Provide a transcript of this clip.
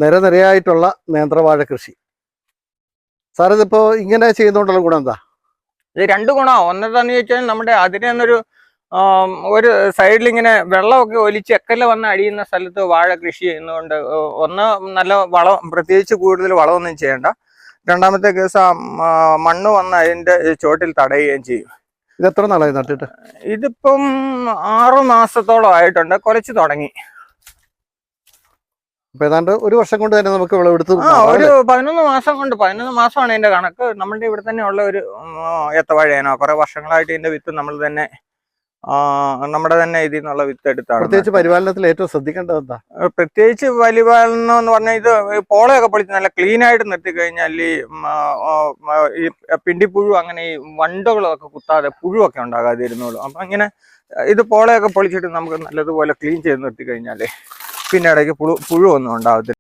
നിരനിരയായിട്ടുള്ള നേന്ത്രവാഴ കൃഷി. സാർ ഇതിപ്പോ ഇങ്ങനെ ചെയ്യുന്നതുകൊണ്ടുള്ള ഗുണം എന്താ? ഇത് രണ്ട് ഗുണമാണ്. ഒന്നെന്താന്ന് ചോദിച്ചാൽ നമ്മുടെ അതിനൊരു ഒരു സൈഡിൽ ഇങ്ങനെ വെള്ളമൊക്കെ ഒലിച്ച് എക്കല് വന്ന് അടിയുന്ന സ്ഥലത്ത് വാഴ കൃഷി ചെയ്യുന്നതുകൊണ്ട് ഒന്ന് നല്ല വളം, പ്രത്യേകിച്ച് കൂടുതൽ വളമൊന്നും ചെയ്യേണ്ട. രണ്ടാമത്തെ കേസ് മണ്ണ് വന്ന് അതിന്റെ ചോട്ടിൽ തടയുകയും ചെയ്യും. ഇത് എത്ര നാളായി നട്ടിട്ട്? ഇതിപ്പം 6 മാസത്തോളം ആയിട്ടുണ്ട്, കൊലച്ചു തുടങ്ങി. അപ്പൊ ഏതാണ്ട് ഒരു വർഷം കൊണ്ട് തന്നെ നമുക്ക് വിളവെടുത്ത് ഒരു 11 മാസം കൊണ്ട്, 11 മാസമാണ് ഇതിന്റെ കണക്ക്. നമ്മളുടെ ഇവിടെ തന്നെ ഉള്ള ഒരു ഏത്തവാഴയാണ്. കുറെ വർഷങ്ങളായിട്ട് ഇതിന്റെ വിത്ത് നമ്മൾ തന്നെ നമ്മുടെ തന്നെ ഇതിൽ നിന്നുള്ള വിത്ത് എടുത്താണ്. പ്രത്യേകിച്ച് പരിപാലനത്തിൽ ഏറ്റവും ശ്രദ്ധിക്കേണ്ടത് എന്താ? പ്രത്യേകിച്ച് പരിപാലനം എന്ന് പറഞ്ഞാൽ ഇത് പോളയൊക്കെ പൊളിച്ച് നല്ല ക്ലീൻ ആയിട്ട് നിർത്തി കഴിഞ്ഞാൽ ഈ പിണ്ടിപ്പുഴു അങ്ങനെ ഈ വണ്ടുകളൊക്കെ കുത്താതെ പുഴുവൊക്കെ ഉണ്ടാകാതെ ഇരുന്നുള്ളൂ. അപ്പൊ ഇങ്ങനെ ഇത് പോളയൊക്കെ പൊളിച്ചിട്ട് നമുക്ക് നല്ലതുപോലെ ക്ലീൻ ചെയ്ത് നിർത്തി കഴിഞ്ഞാൽ പിന്നെ ഇടയ്ക്ക് പുഴു ഒന്നും ഉണ്ടാകത്തില്ല.